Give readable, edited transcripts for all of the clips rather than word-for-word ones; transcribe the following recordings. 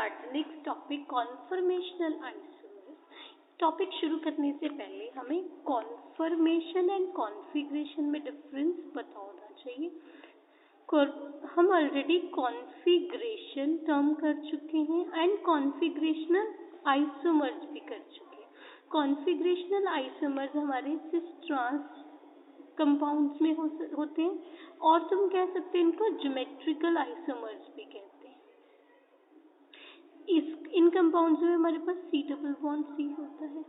start the next topic, conformational isomers. Topic शुरू करने से पहले हमें कॉन्फर्मेशन एंड कॉन्फ़िगरेशन में डिफरेंस पता होना चाहिए. हम ऑलरेडी कॉन्फ़िगरेशन टर्म कर चुके हैं एंड कॉन्फ़िगरेशनल आइसोमर्स भी कर चुके हैं. कॉन्फ़िगरेशनल आइसोमर्स हमारे सिस ट्रांस कंपाउंड्स में होते हैं और तुम कह सकते हैं इनको ज्योमेट्रिकल आइसोमर्स भी कहते हैं. इन कंपाउंड्स में हमारे पास C डबल बॉन्ड C होता है.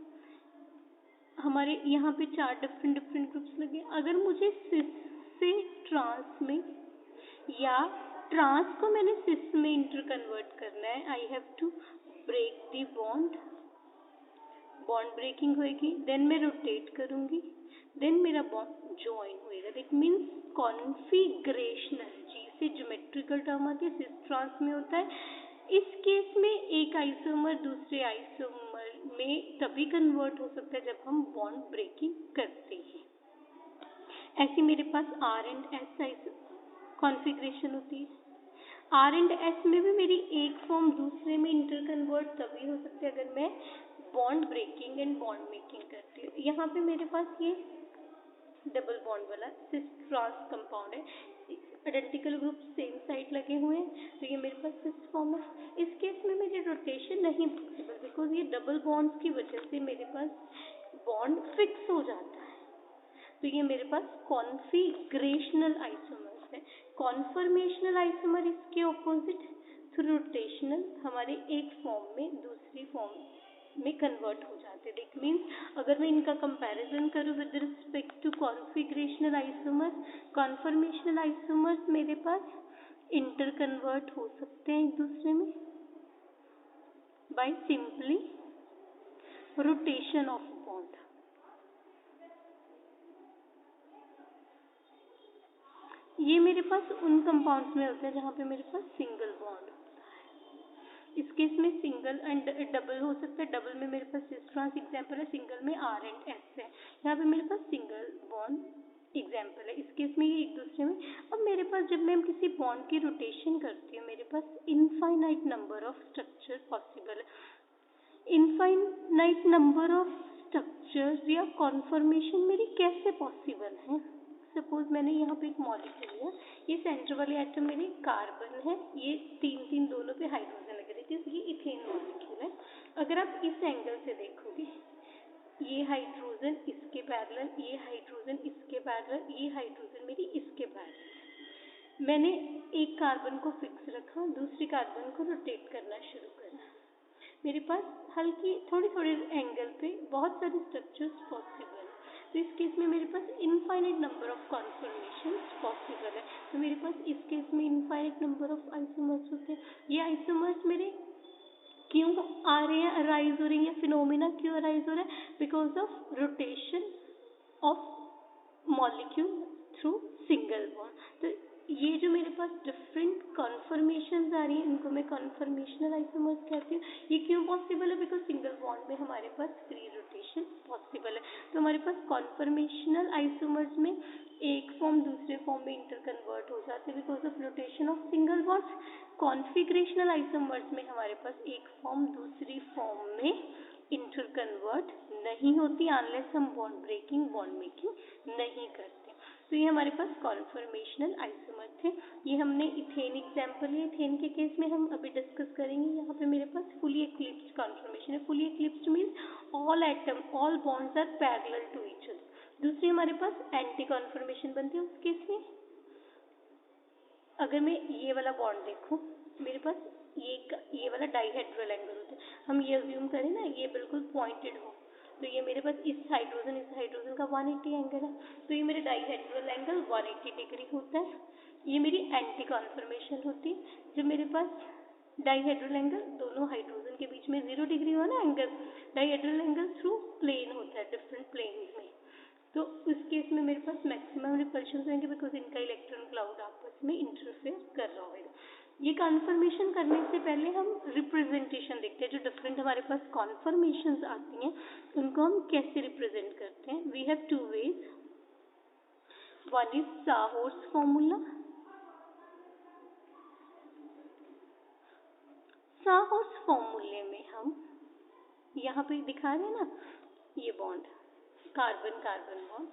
हमारे यहाँ पे 4 डिफरेंट ग्रुप्स लगे. अगर मुझे सिस से ट्रांस में या ट्रांस को मैंने सिस में इंटर कन्वर्ट करना है, I have to break the bond breaking होएगी, देन मैं रोटेट करूंगी, देन मेरा बॉन्ड ज्वाइन होएगा. That means configurational. जी से ज्योमेट्रिकल टर्म आती है, सिस ट्रांस में होता है. इस केस में एक आइसोमर दूसरे आइसोमर में तभी कन्वर्ट हो सकता है जब हम बॉन्ड ब्रेकिंग करते हैं. ऐसे मेरे पास R एंड S कॉन्फ़िगरेशन होती है. R एंड S में भी मेरी एक फॉर्म दूसरे में इंटर कन्वर्ट तभी हो सकती है अगर मैं bond breaking and bond making करती हूँ. यहाँ पे मेरे पास ये डबल बॉन्ड वाला सिस ट्रांस कंपाउंड है. आइडेंटिकल ग्रुप सेम साइड लगे हुए हैं तो ये मेरे पास सिस फॉर्म है. इस केस में मेरी रोटेशन नहीं पॉसिबल बिकॉज ये डबल बॉन्ड्स की वजह से मेरे पास बॉन्ड फिक्स हो जाता है. तो ये मेरे पास कॉन्फ़िगरेशनल आइसोमर्स है. कॉन्फर्मेशनल आइसोमर इसके ऑपोजिट थ्रू रोटेशनल हमारे एक फॉर्म में दूसरी फॉर्म में कन्वर्ट हो जाते हैं. दैट मीन्स अगर मैं इनका कंपैरिजन करूँ with respect to configurational isomers, conformational isomers मेरे पास इंटर कन्वर्ट हो सकते हैं एक दूसरे में by simply rotation of bond. ये मेरे पास उन कंपाउंड्स में होते हैं जहाँ पे मेरे पास सिंगल बॉन्ड होता है. इस केस में सिंगल एंड डबल हो सकता है. डबल में मेरे पास सिस ट्रांस एग्जाम्पल है, सिंगल में R एंड S है. यहाँ पे मेरे पास सिंगल बॉन्ड एग्जाम्पल है. इस केस में ये एक दूसरे में. अब मेरे पास जब मैं किसी बॉन्ड की रोटेशन करती हूँ मेरे पास infinite number of structure possible है. इनफाइनाइट नंबर ऑफ स्ट्रक्चर्स या कॉन्फर्मेशन मेरी कैसे पॉसिबल है. सपोज मैंने यहाँ पे एक मॉलिक्यूल लिया. ये सेंटर वाले एटम मेरे कार्बन है, ये तीन दोनों पे हाइड्रोजन लगे रहते हैं. ये इथेन मॉलिक्यूल है. अगर आप इस एंगल से देखोगे ये हाइड्रोजन इसके पैरेलल, ये हाइड्रोजन इसके पैरेलल, ये हाइड्रोजन मेरी इसके पैरेलल. मैंने एक कार्बन को फिक्स रखा, दूसरी कार्बन को रोटेट करना शुरू करा. मेरे पास हल्की थोड़ी एंगल पे बहुत सारे स्ट्रक्चर्स पॉसिबल है. तो इस केस में मेरे पास इनफाइनाइट नंबर ऑफ कॉन्फर्मेशंस पॉसिबल है. तो मेरे पास इस केस में इनफाइनाइट नंबर ऑफ आइसोमर्स होते हैं. ये आइसोमर्स मेरे क्यों आ रहे हैं, अराइज हो रही है, फिनोमिना क्यों अराइज हो रहा है, because of rotation of molecule through single bond. तो ये जो मेरे पास डिफरेंट कॉन्फर्मेशंस आ रही हैं इनको मैं कॉन्फर्मेशनल आइसोमर्स कहती हूँ. ये क्यों पॉसिबल है, बिकॉज सिंगल बॉन्ड में हमारे पास फ्री रोटेशन पॉसिबल है. तो हमारे पास कॉन्फर्मेशनल आइसोमर्स में एक फॉर्म दूसरे फॉर्म में इंटर कन्वर्ट हो जाते हैं because of rotation of single bonds. Configurational isomers में हमारे पास एक फॉर्म दूसरी फॉर्म में इंटर कन्वर्ट नहीं होती अनलेस हम बॉन्ड ब्रेकिंग बॉन्ड मेकिंग नहीं करते. तो ये हमारे पास कॉन्फर्मेशनल आइसोमर थे. ये हमने इथेन एग्जाम्पल है. इथेन के केस में हम अभी डिस्कस करेंगे. यहाँ पे मेरे पास फुली एक्लिप्स्ड कॉन्फर्मेशन है. Fully eclipsed means all atom all bonds are parallel to each other. दूसरी हमारे पास एंटी कॉन्फर्मेशन बनती है. उस केस में अगर मैं ये वाला बॉन्ड देखूं मेरे पास ये वाला डाइहेड्रल एंगल होता है. हम ये अज्यूम करें ना ये बिल्कुल पॉइंटेड हो तो ये मेरे पास इस हाइड्रोजन का 180 एंगल है. तो ये मेरे डाइहेड्रल एंगल 180 डिग्री होता है. ये मेरी एंटी कॉन्फर्मेशन होती है. जब मेरे पास डाइहेड्रल एंगल दोनों हाइड्रोजन के बीच में 0 डिग्री हो ना angle, dihedral angle through plane होता है डिफरेंट प्लेन्स में. तो उस केस में मेरे पास मैक्सिमम रिपल्शन होंगे बिकॉज इनका इलेक्ट्रॉन क्लाउड आपस में इंटरफेयर कर रहा होगा. ये कॉन्फर्मेशन करने से पहले हम रिप्रेजेंटेशन देखते हैं. जो डिफरेंट हमारे पास कॉन्फर्मेशंस आती हैं उनको हम कैसे रिप्रेजेंट करते हैं. We have 2 ways. One is sawhorse formula. साहोस फॉर्मूले में हम यहाँ पे दिखा रहे हैं ना, ये bond carbon carbon bond,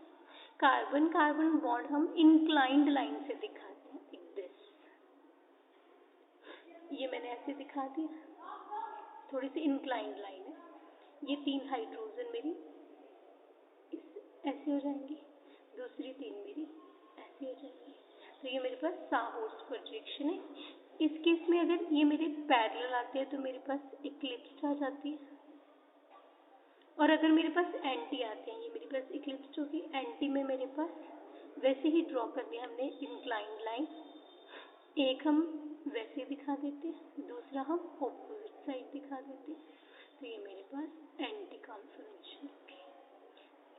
carbon carbon bond हम इंक्लाइंड लाइन से दिखाते हैं, like this। ये मैंने ऐसे दिखा दिया, थोड़ी सी इंक्लाइंड लाइन है। ये 3 हाइड्रोजन मेरी ऐसे हो जाएंगी, दूसरी 3 मेरी ऐसे हो जाएंगी। तो ये मेरे पास साहोस प्रोजेक्शन है। इस केस में अगर ये मेरे पैरेलल आते हैं तो मेरे पास इक्लिप्स आ जाती है, और अगर मेरे पास एंटी आते हैं, ये मेरे पास इक्लिप्स होगी, एंटी में मेरे पास वैसे ही ड्रॉ कर दिया हमने इंक्लाइंड लाइन, एक हम वैसे दिखा देते, दूसरा हम ऑपोजिट साइड दिखा देते। तो ये मेरे पास एंटी कॉन्फर्मेशन होगी,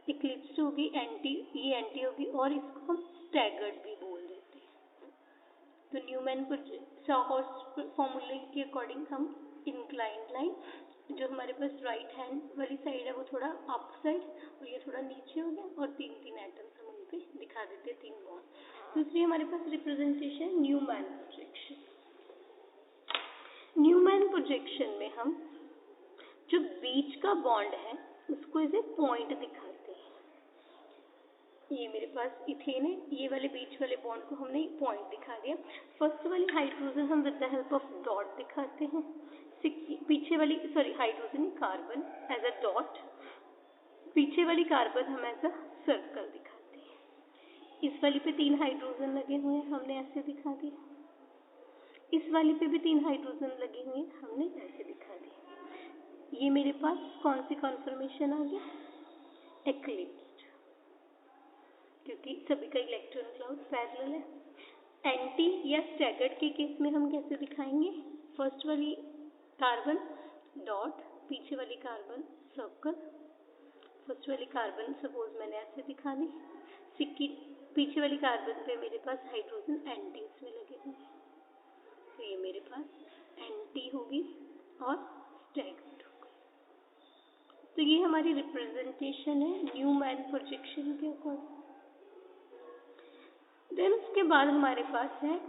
इक्लिप्स होगी, एंटी, ये एंटी होगी, और इसको हम स्टैगर्ड भी बोल देते हैं। तो न्यूमैन साहोस फॉर्मूले के अकॉर्डिंग हम इंक्लाइंड लाइन, जो हमारे पास राइट हैंड वाली साइड है वो थोड़ा अप साइड और ये थोड़ा नीचे हो गया, और 3 एटम्स हम उन पे दिखा देते, 3 बॉन्ड। दूसरी हमारे पास representation Newman projection. Newman projection में हम जो बीच का बॉन्ड है उसको एज ए पॉइंट दिखाते हैं। ये मेरे पास इथेन है, ये वाले बीच वाले बॉन्ड को हमने पॉइंट दिखा दिया। फर्स्ट वाली हाइड्रोजन हम with the help of dot दिखाते हैं, पीछे वाली hydrogen carbon as a dot, पीछे वाली कार्बन हम एज अ सर्कल दिखाते हैं। इस वाली पे 3 हाइड्रोजन लगे हुए हैं, हमने ऐसे दिखा दिया। इस वाली पे भी 3 हाइड्रोजन लगे हुए हैं, हमने ऐसे दिखा दिया। ये मेरे पास कौन सी कॉन्फर्मेशन आ गया? एक्लिप्स्ड, क्योंकि सभी का इलेक्ट्रॉन क्लाउड पैरेलल है। एंटी या स्टैगर्ड के केस में हम कैसे दिखाएंगे? फर्स्ट वाली कार्बन डॉट, पीछे वाली कार्बन सर्कल। फर्स्ट वाली कार्बन सपोज मैंने ऐसे दिखा दी, सिक्की पीछे वाली कार्बन पे मेरे पास हाइड्रोजन एंटी इसमें लगे हुए हैं, तो ये मेरे पास एंटी होगी और स्टैगर्ड होगी। तो ये हमारी रिप्रेजेंटेशन है न्यूमैन प्रोजेक्शन के अकॉर्डिंग। देन उसके बाद हमारे पास है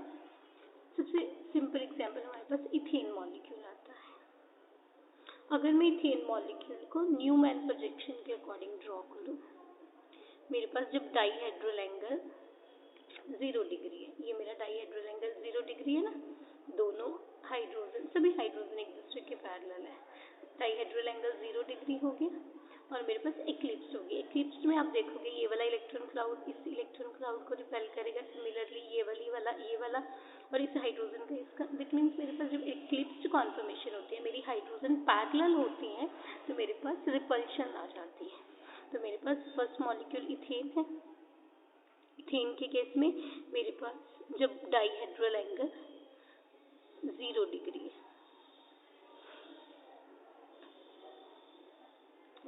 सबसे सिंपल एग्जांपल, हमारे पास इथेन मॉलिक्यूल आता है। अगर मैं इथेन मॉलिक्यूल को न्यूमैन प्रोजेक्शन के अकॉर्डिंग ड्रॉ करूं, मेरे पास जब डाईहेड्रल एंगल 0 डिग्री है, ये मेरा डाईहेड्रल एंगल 0 डिग्री है ना, दोनों हाइड्रोजन, सभी हाइड्रोजन एक दूसरे के पैरेलल है, डाईहेड्रल एंगल 0 डिग्री हो गया, और मेरे पास एक्लिप्स होगी। एक्लिप्स में आप देखोगे ये वाला इलेक्ट्रॉन क्लाउड इस इलेक्ट्रॉन क्लाउड को रिपेल करेगा, सिमिलरली ये वाला और इस हाइड्रोजन का इसका। दैट मीन्स मेरे पास जब एक्लिप्स्ड कॉन्फर्मेशन होती है, मेरी हाइड्रोजन पैरेलल होती हैं, तो मेरे पास रिपल्शन आ जाती है। तो मेरे पास फर्स्ट मॉलिक्यूल इथेन है। इथेन के केस में मेरे पास जब डाईहेड्रल एंगल 0 डिग्री है,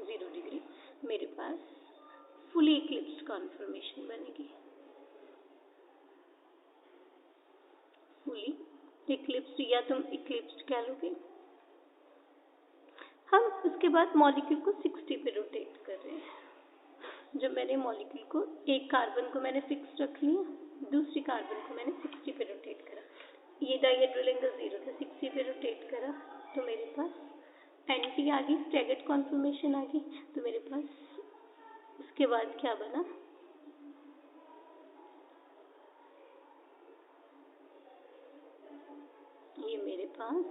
0 डिग्री, मेरे पास फुली इक्लिप्स्ड कॉन्फर्मेशन बनेगी। फुली इक्लिप्स्ड या तुम इक्लिप्स्ड कह लोगे। हम उसके बाद मॉलिक्यूल को 60 पे रोटेट कर रहे हैं। जब मैंने मॉलिक्यूल को, एक कार्बन को मैंने फिक्स रख लिया, दूसरी कार्बन को मैंने 60 पे रोटेट करा, ये डाईहेड्रल एंगल 0 था, 60 पे रोटेट करा, तो मेरे पास एंटी आ गई, स्टैगर्ड कॉन्फर्मेशन आ गई। तो मेरे पास उसके बाद क्या बना? ये मेरे पास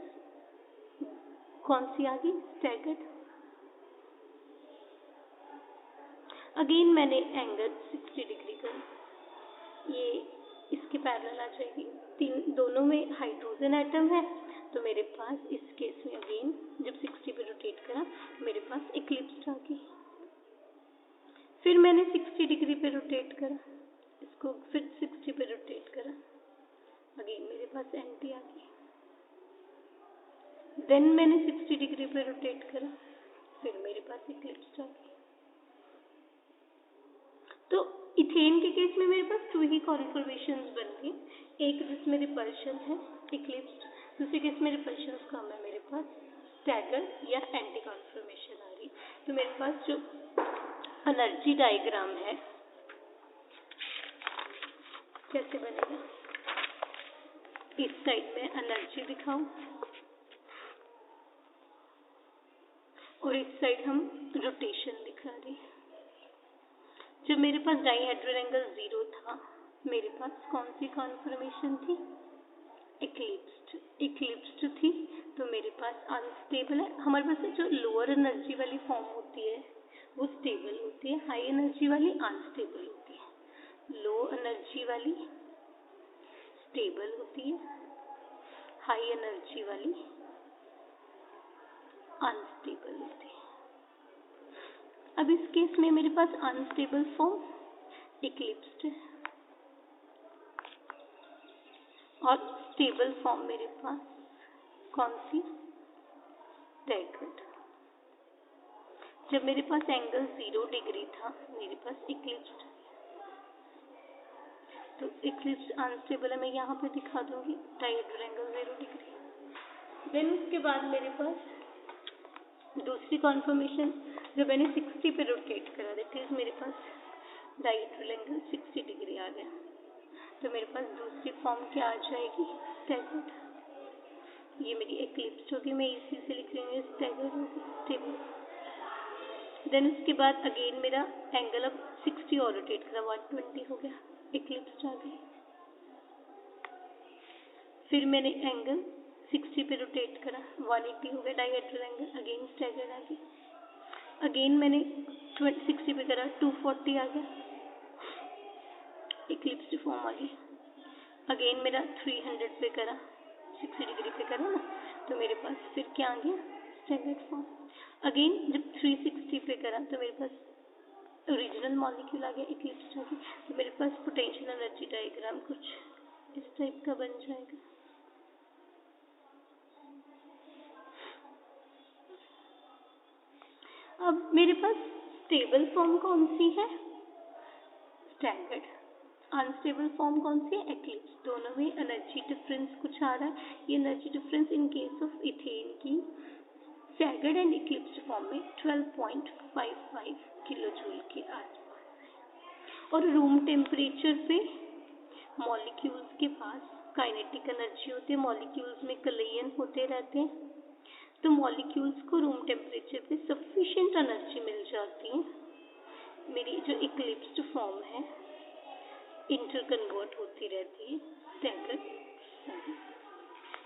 कौन सी आ गई? स्टैगर्ड। अगेन मैंने एंगल 60 डिग्री कर, ये इसके पैरेलल आ जाएगी, दोनों में हाइड्रोजन एटम है, तो मेरे पास इस केस में अगेन जब 60 पे रोटेट करा, मेरे पास इक्लिप्स आ गई। फिर मैंने 60 डिग्री पे रोटेट करा, इसको फिर 60 पे रोटेट करा, अगेन मेरे पास एंटी आ गई। देन मैंने 60 डिग्री पे रोटेट करा, फिर मेरे पास इक्लिप्स आ गई। तो इथेन के केस में मेरे पास 2 ही कॉन्फर्मेशंस बन गई, एक जिसमें रिपल्शन है इक्लिप्स, दूसरे केस में रिपल्शन कम है, मेरे पास स्टैगर्ड या एंटी कॉन्फर्मेशन आ रही। तो मेरे पास जो एनर्जी डायग्राम है कैसे बनेगा? इस साइड में एनर्जी दिखाऊं, और इस साइड हम रोटेशन दिखा रहे हैं। जब मेरे पास डाइहेड्रल एंगल 0 था, मेरे पास कौन सी कॉन्फॉर्मेशन थी? इक्लिप्स्ड थी, तो मेरे पास अनस्टेबल है। हमारे पास जो लोअर एनर्जी वाली फॉर्म होती है वो स्टेबल होती है, हाई एनर्जी वाली अनस्टेबल होती है। लो एनर्जी वाली स्टेबल होती है, हाई एनर्जी वाली अनस्टेबल होती है। अब इस केस में मेरे पास अनस्टेबल फॉर्म इक्लिप्स्ड है और स्टेबल फॉर्म मेरे पास कौन सी? स्टैगर्ड। जब मेरे पास एंगल 0 डिग्री था, मेरे पास इक्लिप्स्ड, तो इक्लिप्स अनस्टेबल है, मैं यहाँ पे दिखा दूंगी डाइहेड्रल एंगल 0 डिग्री। देन उसके बाद मेरे पास दूसरी कॉन्फर्मेशन, जब मैंने 60 पे रोटेट करा, दैट इज मेरे पास डाइहेड्रल एंगल 60 डिग्री आ गया, तो मेरे पास दूसरी फॉर्म क्या आ जाएगी? स्टैगर्ड। ये मेरी इक्लिप्स होगी, मैं इसी से लिख रही हूँ, स्टैगर्ड होगी, स्टेबल। देन उसके बाद अगेन मेरा एंगल अब 60 और रोटेट करा, 120 हो गया, इक्लिप्स आ गई। फिर मैंने एंगल 60 पे रोटेट करा, 180 हो गया डाइहेड्रल एंगल, अगेन स्टैगर्ड आ गई। अगेन मैंने 60 पे करा, 240 आ गया, इक्लिप्स फॉर्म आ गई। अगेन मेरा 300 पे करा, 60 डिग्री पे करा ना, तो मेरे पास फिर क्या आ गया? Staggered form. अगेन जब 360 पे करा तो मेरे पास ओरिजिनल मॉलिक्यूल आ गया, इक्लिप्स आ गई, तो मेरे पास पोटेंशियल एनर्जी डायग्राम कुछ इस टाइप का बन जाएगा। अब मेरे पास स्टेबल फॉर्म कौन सी है? स्टैगर्ड। अनस्टेबल फॉर्म कौन सी है? इक्लिप्स। दोनों में एनर्जी डिफरेंस कुछ आ रहा है। ये energy difference in case of ethane की स्टैगर्ड एंड इक्लिप्स्ड फॉर्म में 12.55 किलो जूल के आसपास है। और रूम टेम्परेचर पे मॉलिक्यूल्स के पास काइनेटिक एनर्जी होती है, मॉलिक्यूल्स में कलेयन होते रहते हैं, तो मॉलिक्यूल्स को रूम टेम्परेचर पे सफिशिएंट एनर्जी मिल जाती है। मेरी जो इक्लिप्स्ड फॉर्म है इंटरकन्वर्ट होती रहती है स्टैगर्ड फॉर्म।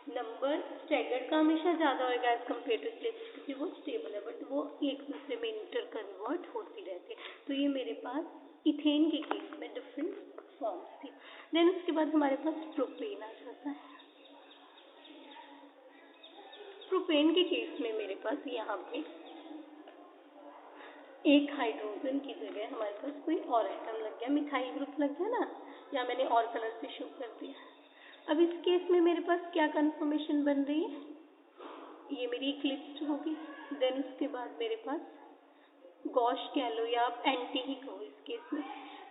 नंबर स्टैगर्ड का हमेशा ज़्यादा होगा एज कम्पेयर टू इक्लिप्स, क्योंकि वो स्टेबल है, बट वो एक दूसरे में इंटरकन्वर्ट होती रहती है। तो ये मेरे पास इथेन के केस में डिफरेंट फॉर्म्स थी। देन उसके बाद हमारे पास प्रोपेन आ जाता है। प्रोपेन के केस में मेरे पास यहाँ पे एक हाइड्रोजन की जगह हमारे पास कोई और एटम लग गया, मिथाइल ग्रुप लग गया ना, या मैंने और कलर से शो कर दिया। अब इस केस में मेरे पास क्या कन्फर्मेशन बन रही है? ये मेरी इक्लिप्स्ड होगी। देन उसके बाद मेरे पास गॉश कह लो या आप एंटी ही कहो इस केस में।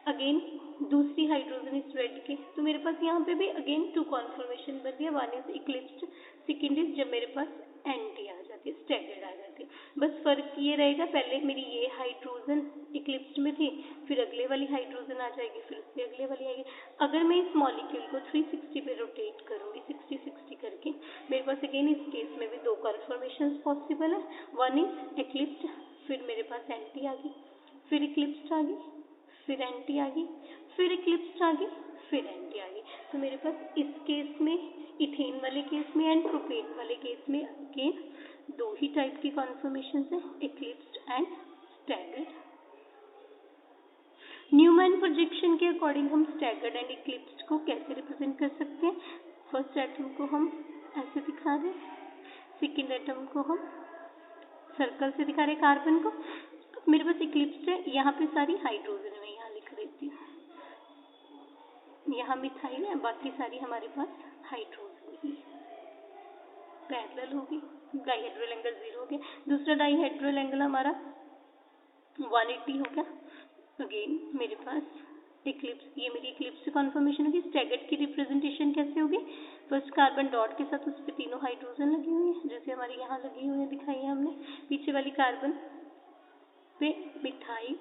अगेन दूसरी हाइड्रोजन इज रेड के, तो मेरे पास यहाँ पे भी अगेन 2 कॉन्फर्मेशन बन रही है। One is eclipsed, second is जब मेरे पास एंटी आ जाती है, स्टैगर्ड आ जाती है। बस फर्क ये रहेगा, पहले मेरी ये हाइड्रोजन इक्लिप्स्ड में थी, फिर अगले वाली हाइड्रोजन आ जाएगी, फिर उससे अगले वाली आएगी। अगर मैं इस मॉलिक्यूल को 360 पे रोटेट करूँगी, 60-60 करके, मेरे पास अगेन इस केस में भी 2 कन्फर्मेशन पॉसिबल है। वन इज इक्लिप्स्ड, फिर मेरे पास एंटी आ गई, फिर इक्लिप्स्ड आ गई, फिर एंटी आ गई, फिर इक्लिप्स्ड आ गई, फिर एंटी आ गई। तो मेरे पास इस केस में, इथेन वाले केस में एंड प्रोपेन वाले केस में अगेन 2 ही टाइप की कॉन्फर्मेशन है, eclipsed and staggered. Newman projection के अकॉर्डिंग हम स्टैगर्ड एंड इक्लिप्स्ड को कैसे रिप्रेजेंट कर सकते हैं? फर्स्ट एटम को हम ऐसे दिखा रहे, सेकेंड एटम को हम सर्कल से दिखा रहे, कार्बन को। मेरे पास इक्लिप्स्ड है, यहाँ पे सारी हाइड्रोजन है, मैं यहाँ लिख देती हूँ, यहाँ मिथाइल है, बाकी सारी हमारे पास हाइड्रोजन ही पैरेलल होगी। डाइहेड्रल एंगल 0 हो गया। दूसरा डाइहेड्रल एंगल हमारा 180 हो गया। अगेन मेरे पास इक्लिप्स, ये मेरी इक्लिप्स से कॉन्फर्मेशन होगी। स्टैगर्ड की रिप्रेजेंटेशन कैसे होगी? फर्स्ट कार्बन डॉट के साथ उस पर तीनों हाइड्रोजन लगी हुई है, जैसे हमारे यहाँ लगी हुई है, दिखाई है हमने। पीछे वाली कार्बन पे मिथाइल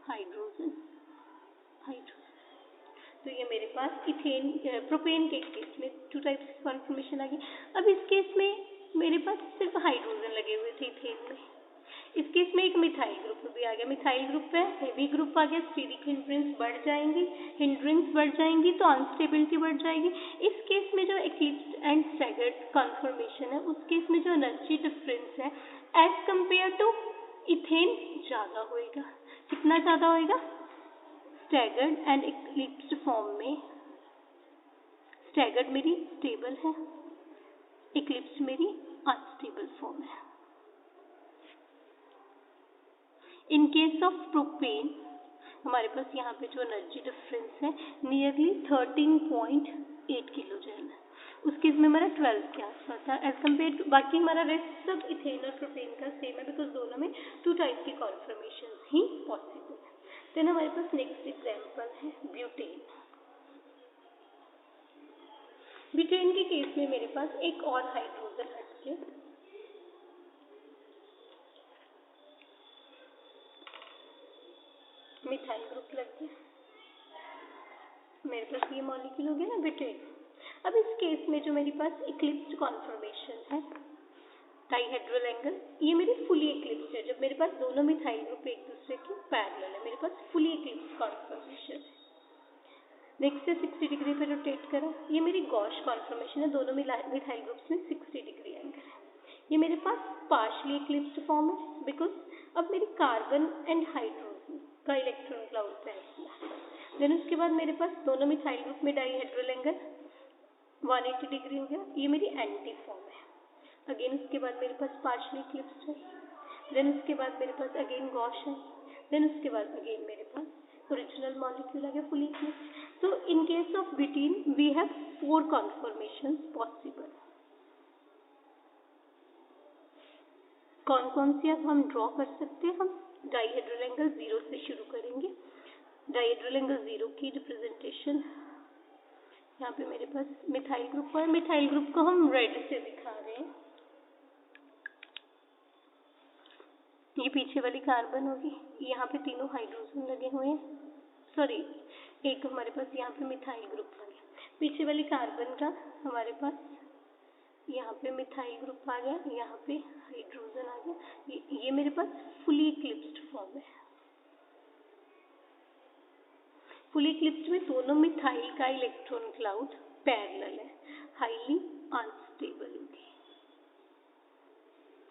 हाइड्रोजन, तो ये मेरे पास इथेन प्रोपेन के केस में 2 टाइप्स की कॉन्फर्मेशन आ गई। अब इस केस में मेरे पास सिर्फ हाइड्रोजन लगे हुए थे इथेन में। इस केस में एक मिथाइल ग्रुप भी आ गया, मिथाइल ग्रुप है, हेवी ग्रुप आ गया, स्टीरिक हिंड्रेंस बढ़ जाएंगी, हिंड्रेंस बढ़ जाएंगी तो अनस्टेबिलिटी बढ़ जाएगी। इस केस में जो एक्लिप्स्ड एंड स्टैगर्ड कॉन्फॉर्मेशन है, उस केस में जो एनर्जी डिफरेंस है एज कंपेयर टू इथेन ज़्यादा होएगा। कितना ज़्यादा होएगा? स्टैगर्ड एंड एक्लिप्स्ड फॉर्म में स्टैगर्ड मेरी स्टेबल है, एक्लिप्स्ड मेरी अनस्टेबल फॉर्म है। इन केस ऑफ प्रोपेन हमारे पास यहाँ पे जो एनर्जी डिफरेंस है नियरली 13.8 किलो जूल है। उस केस में हमारा 12 के आसपास था एज कम्पेयर टू, बाकी हमारा रेस्ट सब इथेन और प्रोपेन का सेम है बिकॉज दोनों में 2 टाइप की कॉन्फर्मेशन ही पॉसिबल है। देन हमारे पास नेक्स्ट एग्जाम्पल है ब्यूटेन। ब्यूटेन के केस में मेरे पास एक और हाइड्रोजन हटके मिथाइल ग्रुप लग गया, मेरे पास ये मॉलिक्यूल हो गया ना ब्यूटेन। अब इस केस में जो मेरे पास इक्लिप्स्ड कॉन्फॉर्मेशन है डाइहेड्रल एंगल, ये मेरी फुली इक्लिप्स्ड है। जब मेरे पास दोनों मिथाइल ग्रुप एक दूसरे के पैरेलल है, मेरे पास फुली इक्लिप्स्ड कॉन्फॉर्मेशन है। नेक्स्ट है 60 डिग्री पे रोटेट करा, ये मेरी गॉश कॉन्फॉर्मेशन है, दोनों मिथाइल ग्रुप्स में 60 डिग्री एंगल है। ये मेरे पास पार्शली इक्लिप्स्ड फॉर्म है बिकॉज अब मेरी कार्बन एंड हाइड्रोजन का इलेक्ट्रॉन क्लाउड पैर किया। देन उसके बाद मेरे पास दोनों मिथाइल ग्रुप में डाइहेड्रल एंगल 180 डिग्री हो गया, ये मेरी एंटी फॉर्म है। अगेन उसके बाद मेरे पास पार्शली इक्लिप्स्ड है, देन उसके बाद मेरे पास अगेन गॉश है, देन उसके बाद अगेन मेरे पास ओरिजिनल मॉलिक्यूल आ गया फुली इक्लिप्स्ड। तो in case of butane we have 4 conformations possible. कौन कौन सी अब हम ड्रॉ कर सकते हैं? हम डाइहेड्रल एंगल 0 से शुरू करेंगे। डाइहेड्रल एंगल 0 की रिप्रेजेंटेशन यहाँ पे मेरे पास मिथाइल ग्रुप है, मिथाइल ग्रुप को हम रेड से दिखा रहे हैं। ये पीछे वाली कार्बन होगी, यहाँ पे तीनों हाइड्रोजन लगे हुए हैं, सॉरी एक हमारे पास यहाँ पे मिथाइल ग्रुप आ गया। पीछे वाली कार्बन का हमारे पास यहाँ पे मिथाइल ग्रुप आ गया, यहाँ पे हाइड्रोजन आ गया। ये मेरे पास फुली इक्लिप्स्ड फॉर्म है। फुली इक्लिप्स्ड में दोनों मिथाइल का इलेक्ट्रॉन क्लाउड पैरेलल है, हाईली अनस्टेबल होगी।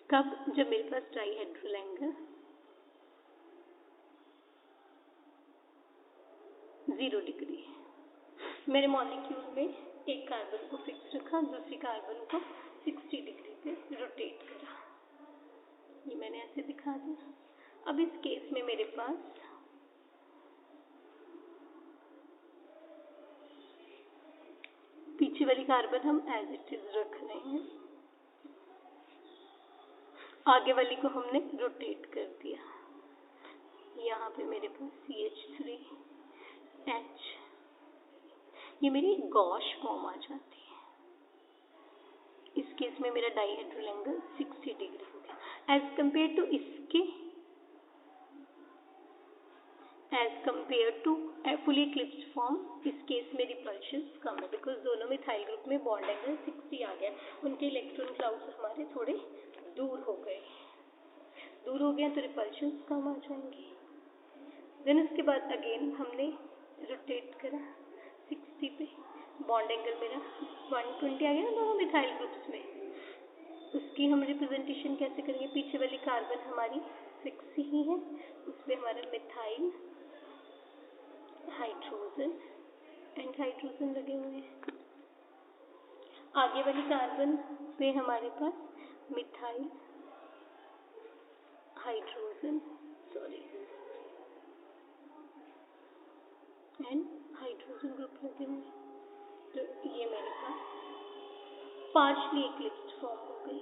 कब? जब मेरे पास डाइहेड्रल एंगल 0 डिग्री है। मेरे मॉलिक्यूल में एक कार्बन को फिक्स रखा, दूसरी कार्बन को 60 डिग्री पे रोटेट करा, ये मैंने ऐसे दिखा दिया। अब इस केस में मेरे पास पीछे वाली कार्बन हम एज इट इज रख रहे हैं, आगे वाली को हमने रोटेट कर दिया। यहाँ पे मेरे पास CH3H, ये मेरी गॉश फॉर्म आ जाती है। इस केस में मेरा डाइहेड्रल एंगल 60 डिग्री हो गया एज कंपेयर टू इसके, as compare to fully eclipsed form. इस केस में रिपल्शन कम है बिकॉज दोनों मिथाइल ग्रुप में बॉन्ड एंगल 60 आ गया, उनके इलेक्ट्रॉन क्लाउड्स हमारे थोड़े दूर हो गए तो रिपल्शन कम आ जाएंगे। देन उसके बाद अगेन हमने रोटेट करा 60 पे, बॉन्ड एंगल मेरा 120 आ गया ना दोनों मिथाइल ग्रुप्स में। उसकी हम रिप्रेजेंटेशन कैसे करेंगे? पीछे वाली कार्बन हमारी 6 ही है, उसमें हमारा मिथाइल हाइड्रोजन एंड हाइड्रोजन लगे हुए हैं। आगे वाली कार्बन पे हमारे पास methyl hydrogen and hydrogen group लगे हुए हैं। तो ये मेरे पास पार्शली इक्लिप्स्ड फॉर्म हो गई।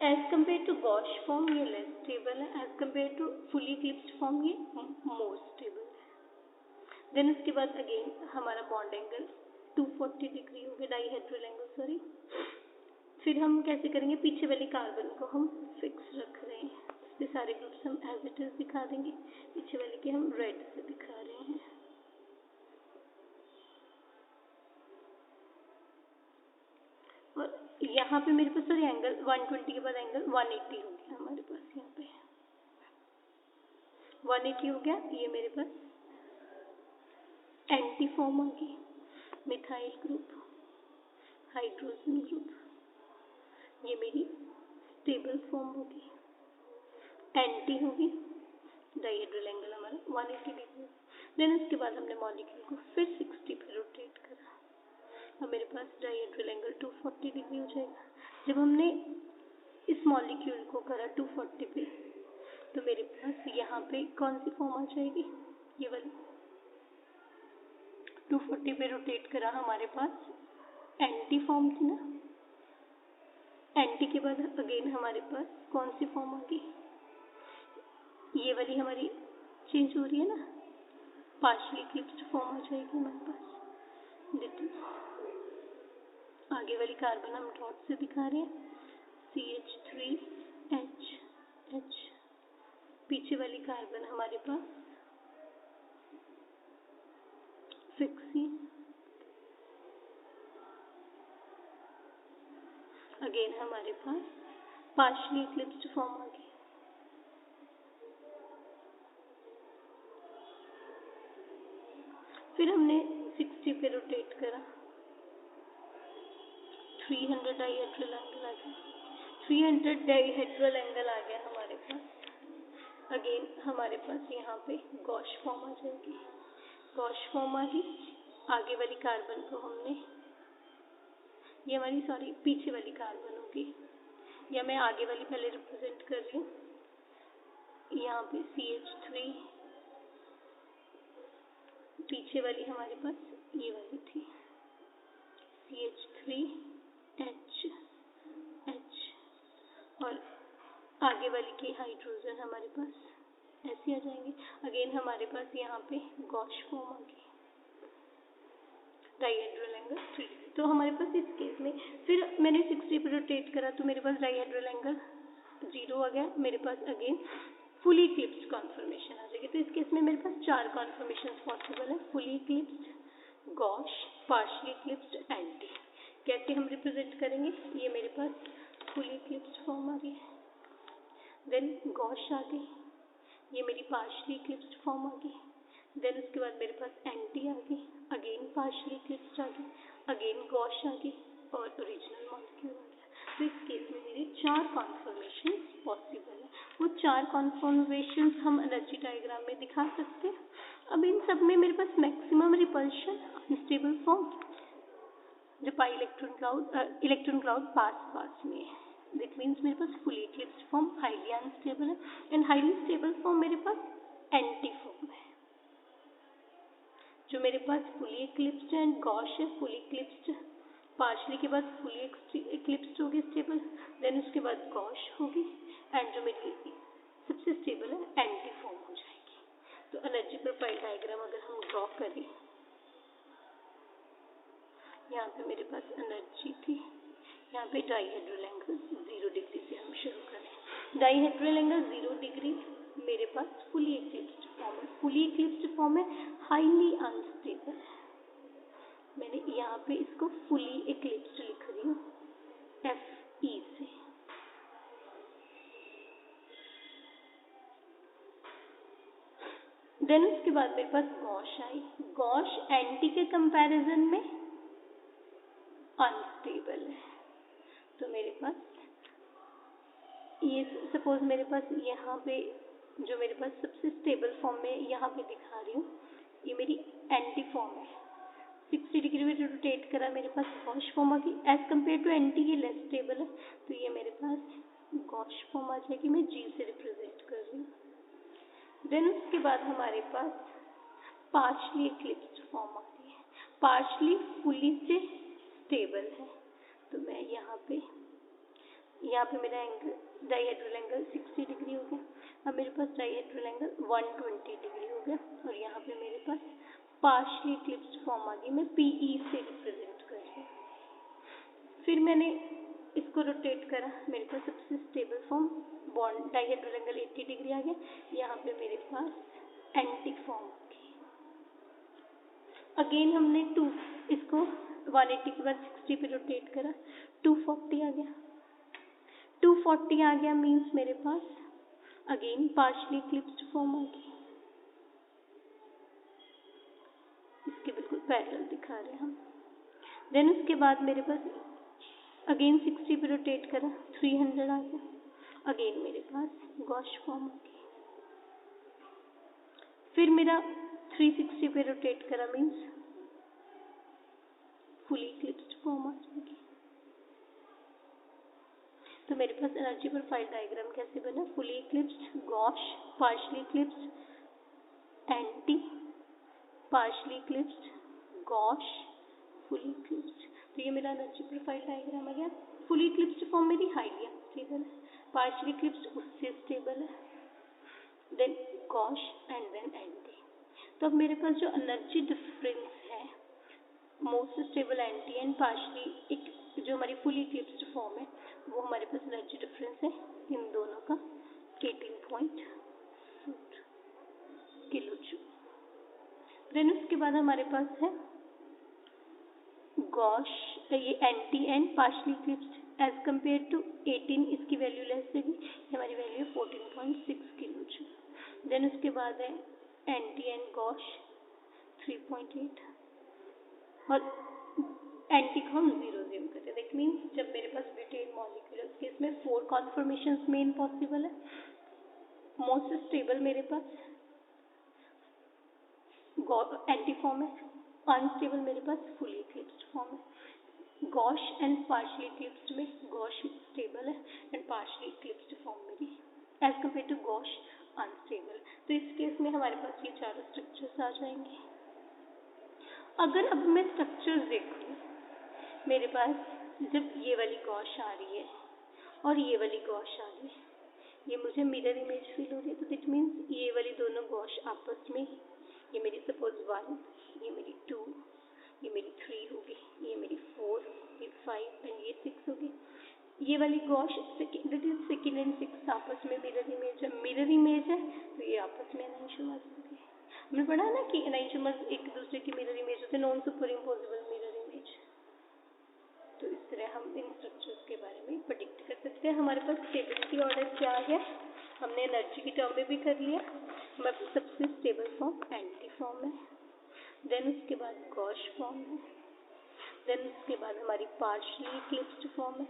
As compare to gauche form ये लेस स्टेबल है, as compare to fully eclipsed form ये मोर स्टेबल है। देन उसके बाद अगेन हमारा बॉन्ड एंगल 240 डिग्री हो गया, डाइहेड्रल एंगल सॉरी। फिर हम कैसे करेंगे? पीछे वाली कार्बन को हम फिक्स रख रहे हैं, इसके सारे ग्रुप्स हम एज इट इज दिखा देंगे, पीछे वाले के हम रेड से दिखा रहे हैं। यहाँ पे मेरे पास सॉरी एंगल 120 के बाद एंगल 180 हो गया हमारे पास, यहाँ पे 180 हो गया। ये मेरे पास एंटी फॉर्म होगी, मिथाइल ग्रुप, हाइड्रोजन ग्रुप, ये मेरी स्टेबल फॉर्म होगी, एंटी होगी, डाइहेड्रल एंगल हमारा 180 डिग्री। देन उसके बाद हमने मॉलिक्यूल को फिर 60 पे रोटेट करा, अब मेरे पास डाइहेड्रल एंगल 240 डिग्री हो जाएगा। जब हमने इस मॉलिक्यूल को करा 240 पे, तो मेरे पास यहाँ पे कौन सी फॉर्म आ जाएगी, ये वाली। 240 पे रोटेट करा, हमारे पास एंटी फॉर्म थी ना, एंटी के बाद अगेन हमारे पास कौन सी फॉर्म आ गई, ये वाली हमारी चेंज हो रही है ना, पार्शियली इक्लिप्स्ड फॉर्म आ जाएगी हमारे पास। देखिए आगे वाली कार्बन हम डॉट से दिखा रहे हैं, CH3H, पीछे वाली कार्बन हमारे पास फिक्सी, अगेन हमारे पास पार्शियली इक्लिप्स्ड फॉर्म आ गई। फिर हमने 60 पे रोटेट करा, 300 डाइहेड्रल एंगल आ गया, 300 डाइहेड्रल एंगल आ गया हमारे पास। अगेन हमारे पास यहाँ पे गॉश फॉर्म आ जाएगी, गॉश फॉर्म आ गई। आगे वाली कार्बन को हमने, ये हमारी सॉरी पीछे वाली कार्बन होगी, या मैं आगे वाली पहले रिप्रेजेंट कर रही हूँ। यहाँ पे CH3, पीछे वाली हमारे पास ये वाली थी CH3H, और आगे वाली के हाइड्रोजन हमारे पास ऐसे आ जाएंगे। अगेन हमारे पास यहाँ पे गॉश फॉर्म आ गई, डाइहेड्रल एंगल 3। तो हमारे पास इस केस में फिर मैंने 60 पे रोटेट करा, तो मेरे पास डाइहेड्रल एंगल 0 आ गया। मेरे पास अगेन फुली इक्लिप्स्ड कॉन्फर्मेशन आ जाएगी। तो इस केस में मेरे पास 4 कॉन्फर्मेशन पॉसिबल है, fully eclipsed, gosh, partially eclipsed, anti. कैसे हम रिप्रेजेंट करेंगे, ये मेरे पास फुली इक्लिप्स्ड फॉर्म आ रही है, देन गॉश आ गई, ये मेरी पार्शियली इक्लिप्स्ड फॉर्म आ गई, देन उसके बाद मेरे पास एंटी आ गई, अगेन पार्शियली इक्लिप्स्ड आ गई, अगेन गॉश आ गई, और ओरिजिनल मॉलिक्यूल आ गया। तो इस केस में मेरे 4 कॉन्फर्मेशन पॉसिबल है। वो 4 कॉन्फर्मेशन हम एनर्जी डायग्राम में दिखा सकते हैं। अब इन सब में मेरे पास मैक्सिमम रिपल्शन अनस्टेबल फॉर्म, जो पाई इलेक्ट्रॉन क्लाउड पास में है, दैट मीन्स मेरे पास fully eclipsed form highly unstable है, एंड हाईली स्टेबल फॉर्म मेरे पास एंटी फॉर्म है। जो मेरे पास फुली इक्लिप्स्ड एंड गॉश है, फुली इक्लिप्स्ड, पार्शियली के बाद फुली इक्लिप्स्ड होगी स्टेबल, देन उसके बाद गॉश होगी, एंड जो मेरी सबसे स्टेबल है एंटी फॉर्म हो जाएगी। तो एनर्जी प्रोफाइल डायग्राम अगर हम ड्रॉ करें, यहाँ पे मेरे पास एनर्जी थी, यहाँ पे डाइहेड्रल एंगल 0 डिग्री से हम शुरू करें। डाइहेड्रल एंगल 0 डिग्री मेरे पास फुली इक्लिप्स्ड फॉर्म है, फुली इक्लिप्स्ड फॉर्म है, हाईली अनस्टेबल है। मैंने यहाँ पे इसको फुली इक्लिप्स्ड लिख रही हूँ FE से। देन उसके बाद मेरे पास गॉश आई, गॉश एंटी के कंपैरिजन में अनस्टेबल है। तो मेरे पास ये सपोज मेरे पास यहाँ पे जो मेरे पास सबसे स्टेबल फॉर्म में यहाँ पे दिखा रही हूँ, ये मेरी एंटी फॉर्म है। 60 डिग्री में रोटेट करा, मेरे पास गॉश फॉर्म आ गई, एज कम्पेयर टू एंटी ये लेस स्टेबल है, तो ये मेरे पास गॉश फॉर्म आ जाएगी। मैं G से रिप्रेजेंट कर रही हूँ। देन उसके बाद हमारे पास पार्शियली इक्लिप्स्ड फॉर्म आ रही है, पार्शियली फुली से स्टेबल है। तो मैं यहाँ पे मेरा एंगल डाइहेड्रल एंगल 60 डिग्री हो गया। अब मेरे पास डाइहेड्रल एंगल 120 डिग्री हो गया, और यहाँ पे मेरे पास पार्शियली इक्लिप्स्ड फॉर्म आ गई। मैं PE से रिप्रेजेंट कर रही हूँ। फिर मैंने इसको रोटेट करा, मेरे पास सबसे stable form bond dihedral angle 80 degree आ गया। यहाँ पे मेरे पास एंटी फॉर्म आ गई। अगेन हमने इसको 180 के बाद 60 पे रोटेट करा, 240 आ गया। 240 आ गया मीन्स मेरे पास अगेन पार्शली इक्लिप्स्ड फॉर्म आ गई। इसके बिल्कुल पैरेलल दिखा रहे हैं हम। देन उसके बाद मेरे पास अगेन 60 पे रोटेट करा, 300 आ गया। अगेन मेरे पास गॉश फॉर्म आ गई। फिर मेरा 360 पे रोटेट करा मीन्स फुली इक्लिप्स्ड फॉर्म आ जाएगी। तो मेरे पास एनर्जी प्रोफाइल डायग्राम कैसे बना? Fully eclipsed, gauche, partially eclipsed, anti, partially eclipsed, gauche, fully eclipsed. तो ये मेरा एनर्जी प्रोफाइल डायग्राम आ गया। फुली इक्लिप्स्ड फॉर्म मेरी हाईली अनस्टेबल है, पार्शली इक्लिप्स्ड उससे स्टेबल है, then gauche and then anti. तो अब मेरे पास जो एनर्जी डिफरेंस है most stable anti and partially एक जो हमारी फुली इक्लिप्स्ड फॉर्म है वो हमारे पास एनर्जी डिफरेंस है इन दोनों का 18.4 किलो जूल। देन उसके बाद हमारे पास है गॉश, ये anti and partially eclipsed as compare to 18, इसकी वैल्यू लेस से भी हमारी वैल्यू है 14.6 किलो जूल। देन उसके बाद है एंटी एंड गॉश 3.8 और एंटी को हम 0 ज़ीरो करते हैं। दैट मीन्स जब मेरे पास ब्यूटेन मॉलिक्यूल है उसके इसमें 4 कॉन्फर्मेशंस मेन पॉसिबल है। मोस्ट स्टेबल मेरे पास एंटी फॉर्म है, अनस्टेबल मेरे पास फुली इक्लिप्स्ड फॉर्म है। गॉश एंड पार्शली इक्लिप्स्ड में गॉश स्टेबल है एंड पार्शली इक्लिप्स्ड फॉर्म मेरी as compare to gauche unstable. तो इस केस में हमारे पास ये चारों स्ट्रक्चर्स आ जाएंगे। अगर अब मैं स्ट्रक्चर्स देखूं, मेरे पास जब ये वाली गॉश आ रही है और ये वाली गॉश आ रही है, ये मुझे मिरर इमेज फील हो रही है। तो दैट मीन्स ये वाली दोनों गॉश आपस में, ये मेरी सपोज 1, ये मेरी 2, ये मेरी 3 होगी, ये मेरी 4, ये 5 एंड ये 6 होगी। ये वाली गॉश दैट इज 2 एंड 6 आपस में मिरर इमेज है। मिरर इमेज है तो ये आपस में एनाइंशोमर्स होंगे। हमने पढ़ा ना कि एनाइंशोमर्स एक दूसरे की मिरर इमेज होते हैं, non super imposable mirror image. तो इस तरह हम इन स्ट्रक्चर्स के बारे में प्रेडिक्ट कर सकते हैं। हमारे पास स्टेबिलिटी ऑर्डर क्या है, हमने एनर्जी की टर्म में भी कर लिया। हमारे पास सबसे स्टेबल फॉर्म एंटी फॉर्म है, देन उसके बाद गॉश फॉर्म है, देन उसके बाद हमारी पार्शली इक्लिप्स्ड फॉर्म है,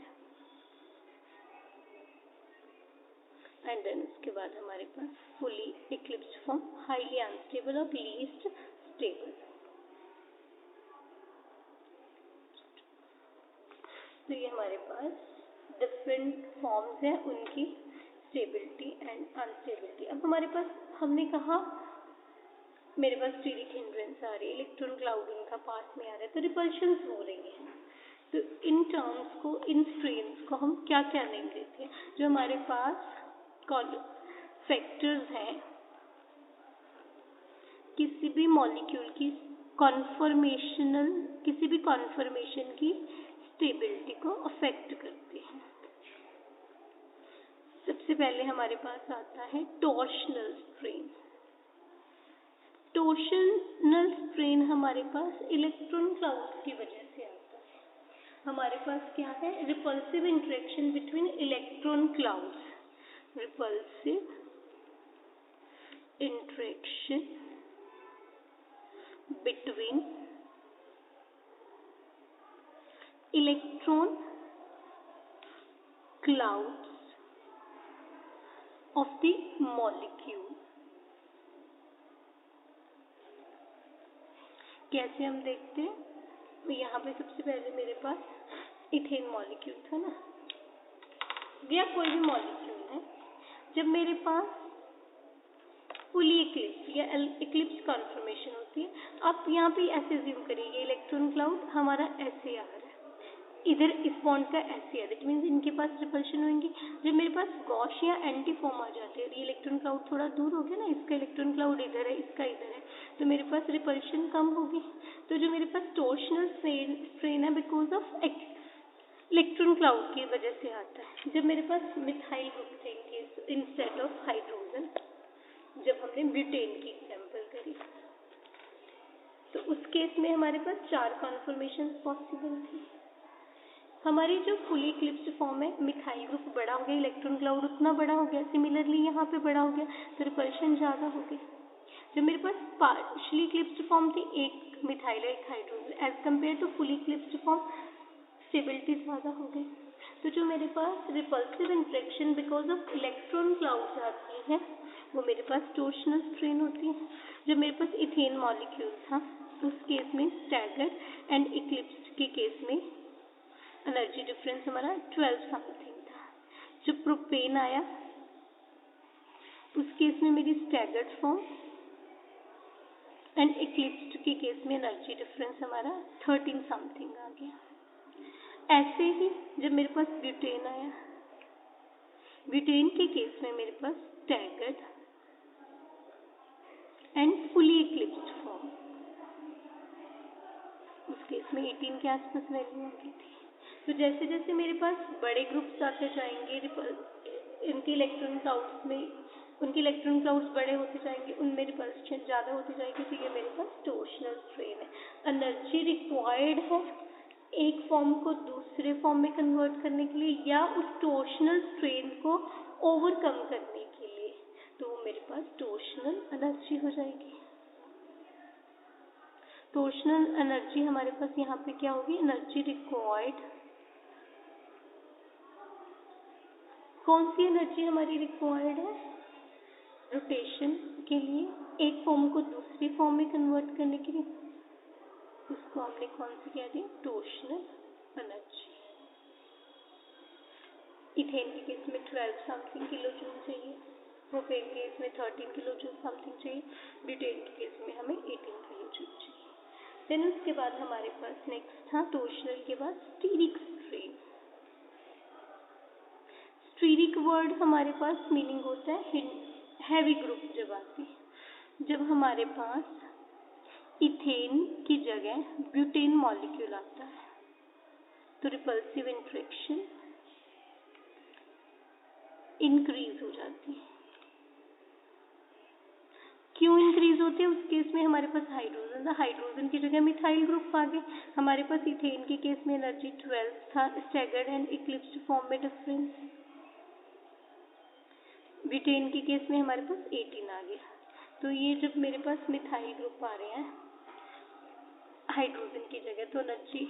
एंड देन उसके बाद हमारे पास fully eclipsed form, highly unstable और लीस्ट स्टेबल। तो ये हमारे पास डिफरेंट फॉर्म्स हैं, उनकी स्टेबिलिटी एंड अनस्टेबिलिटी। अब हमारे पास हमने कहा मेरे पास स्टीरिक हिंड्रेंस आ रही है, इलेक्ट्रॉन क्लाउड उनका पास में आ रहा है, तो रिपल्शंस हो रही हैं। तो इन टर्म्स को, इन स्ट्रेन्स को हम क्या क्या नेम देते हैं? जो हमारे पास फैक्टर्स हैं किसी भी मॉलिक्यूल की कॉन्फर्मेशनल, किसी भी कॉन्फर्मेशन की स्टेबिलिटी को अफेक्ट करते हैं। सबसे पहले हमारे पास आता है टॉर्शनल स्ट्रेन। टॉर्शनल स्ट्रेन हमारे पास इलेक्ट्रॉन क्लाउड्स की वजह से आता है। हमारे पास क्या है? Repulsive interaction between electron clouds, repulsive interaction between electron clouds of the molecule। कैसे हम देखते हैं? यहाँ पे सबसे पहले मेरे पास इथेन मॉलिक्यूल था ना, या कोई भी मॉलिक्यूल है, जब मेरे पास फुली इक्लिप्स या इक्लिप्स कॉन्फर्मेशन होती है, आप यहाँ पे ऐसे ज़ूम करिए, इलेक्ट्रॉन क्लाउड हमारा ऐसे आ रहा है, इधर इस बॉन्ड का ऐसे है, दैट मीन्स इनके पास रिपल्शन होंगी। जब मेरे पास गॉश या एंटी फॉर्म आ जाते हैं, ये इलेक्ट्रॉन क्लाउड थोड़ा दूर हो गया ना, इसका इलेक्ट्रॉन क्लाउड इधर है, इसका इधर है, तो मेरे पास रिपल्शन कम होगी। तो जो मेरे पास टॉर्शनल स्ट्रेन है बिकॉज ऑफ इलेक्ट्रॉन क्लाउड की वजह से आता है। जब मेरे पास मिथाइल ग्रुप थे इंस्टेड ऑफ हाइड्रोजन, जब हमने ब्यूटेन की एग्जांपल करी, तो उस केस में हमारे पास 4 कॉन्फॉर्मेशन पॉसिबल थी। हमारी जो फुली इक्लिप्स्ड फॉर्म है, मिथाइल ग्रुप बड़ा हो गया, इलेक्ट्रॉन क्लाउड उतना बड़ा हो गया, सिमिलरली यहाँ पे बड़ा हो गया, तो रिपल्शन ज़्यादा हो गई। जो मेरे पास पार्शली इक्लिप्स्ड फॉर्म थी, एक मिथाइल एक hydrogen, as compare to fully eclipsed form stability ज़्यादा हो गई। तो जो मेरे पास repulsive interaction because of electron clouds आती है, वो मेरे पास टॉर्शनल स्ट्रेन होती है। जब मेरे पास इथेन मॉलिक्यूल था, उस केस में स्टैगर्ड एंड इक्लिप्स्ड के केस में एनर्जी डिफरेंस हमारा 12 समथिंग था। जब प्रोपेन आया, उस केस में मेरी स्टैगर्ड फॉर्म एंड इक्लिप्स्ड के केस में एनर्जी डिफरेंस हमारा 13 समथिंग आ गया। ऐसे ही जब मेरे पास ब्यूटेन आया, ब्यूटेन के केस में मेरे पास staggered and fully eclipsed form, उस केस में 18 के आसपास वैल्यू आ गई थी। तो जैसे जैसे मेरे पास बड़े ग्रुप्स आते जाएंगे, इनके इलेक्ट्रॉन क्लाउड्स में उनके इलेक्ट्रॉन क्लाउड्स बड़े होते जाएंगे, उनमें रिपल्शन ज़्यादा होती जाएगी, तो ये मेरे पास टॉर्शनल स्ट्रेन है। एनर्जी रिक्वायर्ड है एक फॉर्म को दूसरे फॉर्म में कन्वर्ट करने के लिए या उस टॉर्शनल स्ट्रेन को ओवरकम करने के लिए, तो वो मेरे पास टॉर्शनल एनर्जी हो जाएगी। टॉर्शनल एनर्जी हमारे पास यहाँ पे क्या होगी, एनर्जी रिक्वायर्ड। कौन सी एनर्जी हमारी रिक्वायर्ड है, रोटेशन के लिए एक फॉर्म को दूसरी फॉर्म में कन्वर्ट करने के लिए, उसको हमने कौन सी कह दी, टॉर्शनल एनर्जी। इथेन के केस में 12 समथिंग किलो जूल चाहिए, प्रोपेन के केस में 13 किलो जूल समथिंग चाहिए, ब्यूटेन के केस में हमें 18 किलो जूल चाहिए। देन उसके बाद हमारे पास नेक्स्ट था टॉर्शनल के बाद स्टीरिक स्ट्रेन। स्टीरिक वर्ड हमारे पास मीनिंग होता है हैवी ग्रुप जब आती है, जब हमारे पास इथेन की जगह ब्यूटेन मॉलिक्यूल आता है, तो रिपल्सिव इंट्रैक्शन इंक्रीज हो जाती है। क्यों इंक्रीज होती है, उस केस में हमारे पास हाइड्रोजन था, हाइड्रोजन की जगह मिथाइल ग्रुप आ गए। हमारे पास इथेन के केस में एनर्जी 12 था, स्टैगर्ड एंड इक्लिप्स्ड फॉर्म में डिफरेंस। ब्यूटेन के केस में हमारे पास 18 आ गया। तो ये जब मेरे पास मिथाइल ग्रुप आ रहे हैं हाइड्रोजन की जगह, तो एनर्जी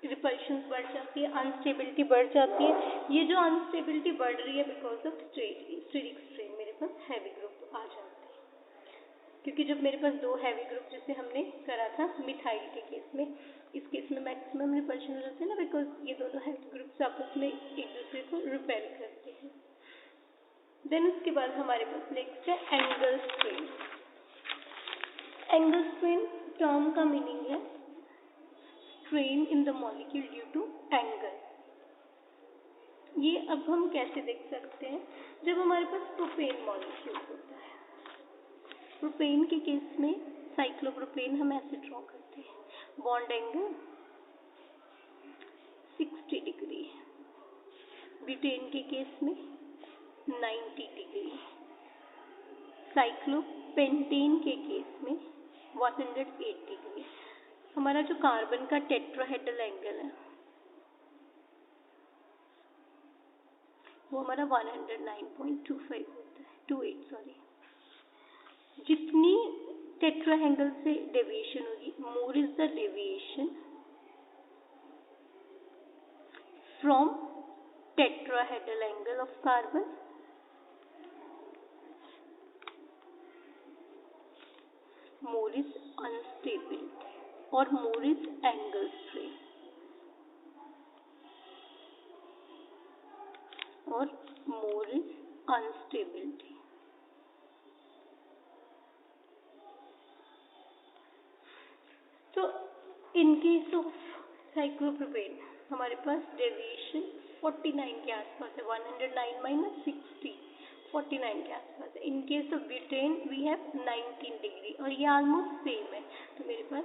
रिपल्शन बढ़ जाती है, अनस्टेबिलिटी बढ़ जाती है। ये जो अनस्टेबिलिटी बढ़ रही है बिकॉज ऑफ स्टीरिक स्ट्रेन, मेरे पास हैवी ग्रुप आ जाते हैं। क्योंकि जब मेरे पास दो हैवी ग्रुप जैसे हमने करा था मिथाइल के केस में, इस केस में मैक्सिमम रिपल्शन हो जाती है ना, बिकॉज ये दोनों हैवी ग्रुप्स आपस में एक दूसरे को रिपेल करते हैं। देन उसके बाद हमारे पास नेक्स्ट है angle strain. Angle strain term का मीनिंग है strain in the molecule due to angle. ये अब हम कैसे देख सकते हैं, जब हमारे पास प्रोपेन मॉलिक्यूल होता है, प्रोपेन के केस में साइक्लोप्रोपेन हम ऐसे ड्रॉ करते हैं, बॉन्ड एंगल 60 डिग्री, ब्यूटेन के केस में 90 डिग्री, साइक्लोपेंटेन के केस में 108 डिग्री। हमारा जो कार्बन का टेट्राहेड्रल एंगल है वो हमारा 109.25 होता है, 28 सॉरी। जितनी टेट्राहेड्रल से डेविएशन होगी, more is the deviation from tetrahedral angle of carbon, more is unstable or more is angle strain or more is instability। तो in case of साइक्लोप्रोपेन हमारे पास डेविएशन 49 के आसपास है, 109 माइनस 60 49 के आसपास है। In case of butane we have 19 degree और ये ऑलमोस्ट सेम है। तो मेरे पास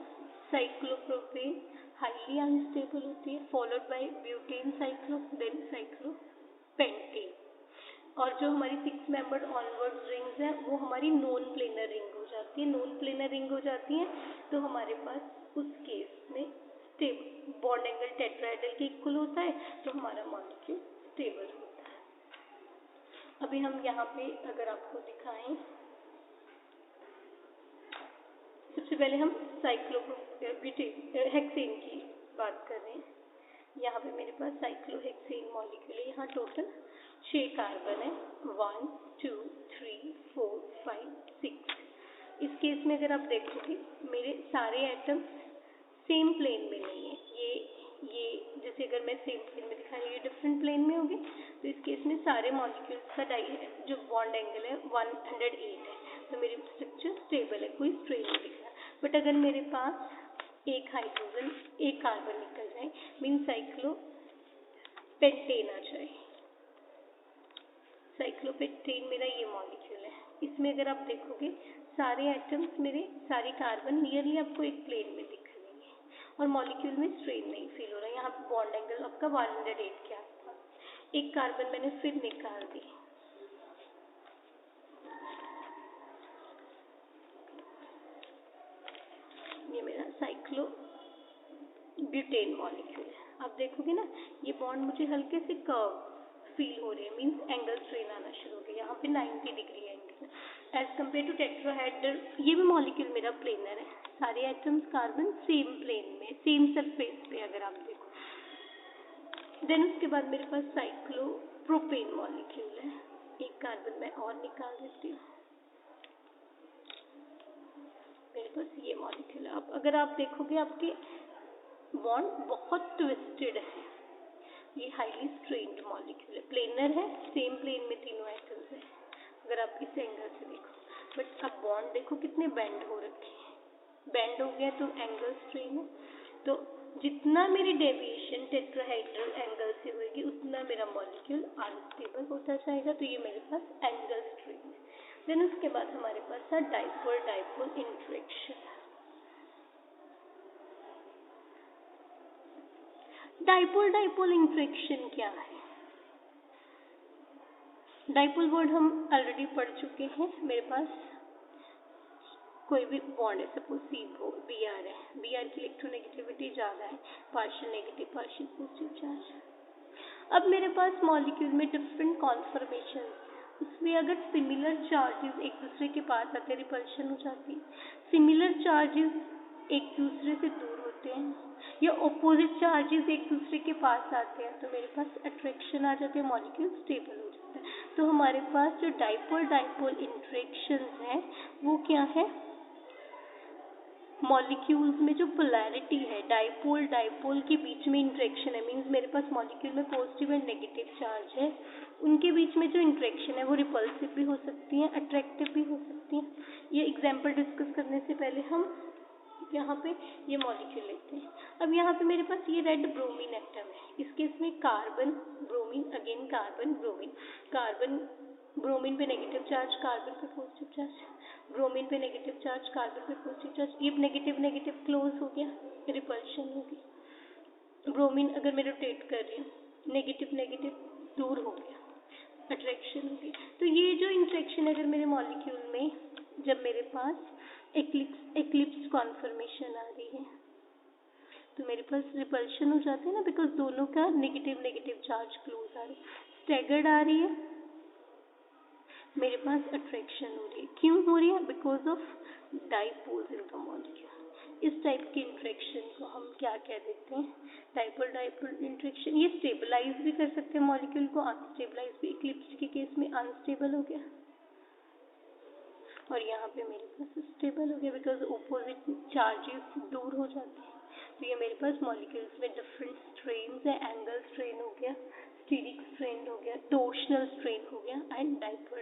साइक्लोप्रोपेन हाईली अनस्टेबल होती है, followed by butane cyclo, then cyclopentane. और जो हमारी 6 मेंबर्ड ऑनवर्ड रिंग्स हैं वो हमारी नॉन प्लेनर रिंग हो जाती है। नॉन प्लेनर रिंग हो जाती है तो हमारे पास उस केस में स्टेबल बॉन्ड एंगल टेट्राहेड्रल के इक्वल होता है, तो हमारा मॉलिक्यूल स्टेबल होता है। अभी हम यहाँ पे अगर आपको दिखाएं, सबसे पहले हम हेक्सेन की बात कर रहे हैं। यहाँ पे मेरे पास साइक्लोहेक्सेन मॉलिक्यूल है। यहाँ टोटल 6 कार्बन है, 1 2 3 4 5 6। इस केस में अगर आप देखोगे मेरे सारे एटम्स सेम प्लेन में नहीं है। ये जैसे अगर मैं सेम प्लेन में दिखा रही हूँ, ये डिफरेंट प्लेन में होगी, तो इस केस में सारे मॉलिक्यूल्स का जो बॉन्ड एंगल है 108 है, तो मेरी स्ट्रक्चर स्टेबल है, कोई स्ट्रेन नहीं दिख रहा। बट अगर मेरे पास एक हाइड्रोजन एक कार्बन निकल जाए, मीन साइक्लोपेंटेन आ जाए, साइक्लोपेंटेन मेरा ये मॉलिक्यूल है। इसमें अगर आप देखोगे सारे एटम्स मेरे सारे कार्बन नियरली आपको एक प्लेन में दिख रहे हैं और मॉलिक्यूल में स्ट्रेन नहीं फील हो रहा है। यहाँ पे बॉन्ड एंगल आपका 108 के आसपास। एक कार्बन मैंने फिर निकाल दी, ये मेरा साइक्लोब्यूटेन मॉलिक्यूल है। आप देखोगे ना ये बॉन्ड मुझे हल्के से कर्व फील हो रहे हैं, मीन्स एंगल स्ट्रेन आना शुरू हो गया। यहाँ पे 90 degree angle as compare to tetrahedral. ये भी मॉलिक्यूल मेरा प्लेनर है, सारे एटम्स कार्बन सेम प्लेन में सेम सरफेस पे अगर आप देखो। देन उसके बाद मेरे पास साइक्लोप्रोपेन मॉलिक्यूल है। एक कार्बन मैं और निकाल देती हूँ, मेरे पास ये मॉलिक्यूल है। अब अगर आप देखोगे आपके बॉन्ड बहुत ट्विस्टेड है, ये हाईली स्ट्रेन्ड मॉलिक्यूल है, प्लेनर है, सेम प्लेन में तीनों एटम्स है अगर आप इस एंगल से देखो। बट अब बॉन्ड देखो कितने बेंड हो रखे हैं, बेंड हो गया तो एंगल स्ट्रेन है। तो जितना मेरी डेविएशन टेट्राहेड्रल एंगल से होगी उतना मेरा मॉलिक्यूल अनस्टेबल होता जाएगा, तो ये मेरे पास एंगल स्ट्रेन है। देन उसके बाद हमारे पास था dipole dipole interaction. Dipole dipole interaction क्या है? डाइपोल बॉन्ड हम ऑलरेडी पढ़ चुके हैं। मेरे पास कोई भी बॉन्ड है, सपोज सी बी आर है, बी आर की इलेक्ट्रोनेगेटिविटी ज़्यादा है, partial negative partial positive charge. अब मेरे पास मॉलिक्यूल में डिफरेंट कॉन्फर्मेशन, उसमें अगर सिमिलर चार्जेस एक दूसरे के पास आते हैं रिपल्शन हो जाती है, सिमिलर चार्जेस एक दूसरे से दूर होते हैं या ऑपोजिट चार्जेस एक दूसरे के पास आते हैं, तो मेरे पास अट्रैक्शन आ जाती है, मॉलिक्यूल स्टेबल हो जाता है। तो हमारे पास जो डाइपोल डाइपोल इंटरेक्शंस हैं वो क्या है? मॉलिक्यूल्स में जो पोलैरिटी है, डाइपोल डाइपोल के बीच में इंटरेक्शन है, मींस मेरे पास मॉलिक्यूल में पॉजिटिव एंड नेगेटिव चार्ज है, उनके बीच में जो इंटरेक्शन है वो रिपल्सिव भी हो सकती है, अट्रैक्टिव भी हो सकती है। ये एग्जाम्पल डिस्कस करने से पहले हम यहाँ पे ये मॉलिक्यूल लेते हैं। अब यहाँ पे मेरे पास ये रेड ब्रोमीन एटम है, इसके इसमें carbon bromine, again carbon bromine, carbon bromine पे नेगेटिव चार्ज, कार्बन पे पॉजिटिव चार्ज, ब्रोमीन पे नेगेटिव चार्ज, कार्बन पे पॉजिटिव चार्ज, ये नेगेटिव नेगेटिव क्लोज हो गया, रिपल्शन होगी। ब्रोमीन अगर मैं रोटेट कर रही हूँ, नेगेटिव नेगेटिव दूर हो गया, अट्रैक्शन होगी। तो ये जो इंटरेक्शन अगर मेरे मॉलिक्यूल में जब मेरे पास एक्लिप्स कॉन्फर्मेशन आ रही है तो मेरे पास रिपल्शन हो जाती है ना, बिकॉज दोनों का नेगेटिव नेगेटिव चार्ज क्लोज आ रही है। स्टैगर्ड आ रही है, मेरे पास अट्रैक्शन हो रही है। क्यों हो रही है? Because of dipoles in the molecule. इस टाइप के इंटरेक्शन को हम क्या कह देते हैं? Dipole dipole interaction. ये स्टेबलाइज भी कर सकते हैं मॉलिक्यूल को, अनस्टेबलाइज भी। इक्लिप्स के केस में अनस्टेबल हो गया और यहाँ पे मेरे पास स्टेबल हो गया बिकॉज ऑपोजिट चार्जेस दूर हो जाते हैं। तो ये मेरे पास मॉलिक्यूल्स में डिफरेंट स्ट्रेन्स है, एंगल स्ट्रेन हो गया, स्टीरिक स्ट्रेन हो गया, टोर्शनल स्ट्रेन हो गया एंड डाइपोल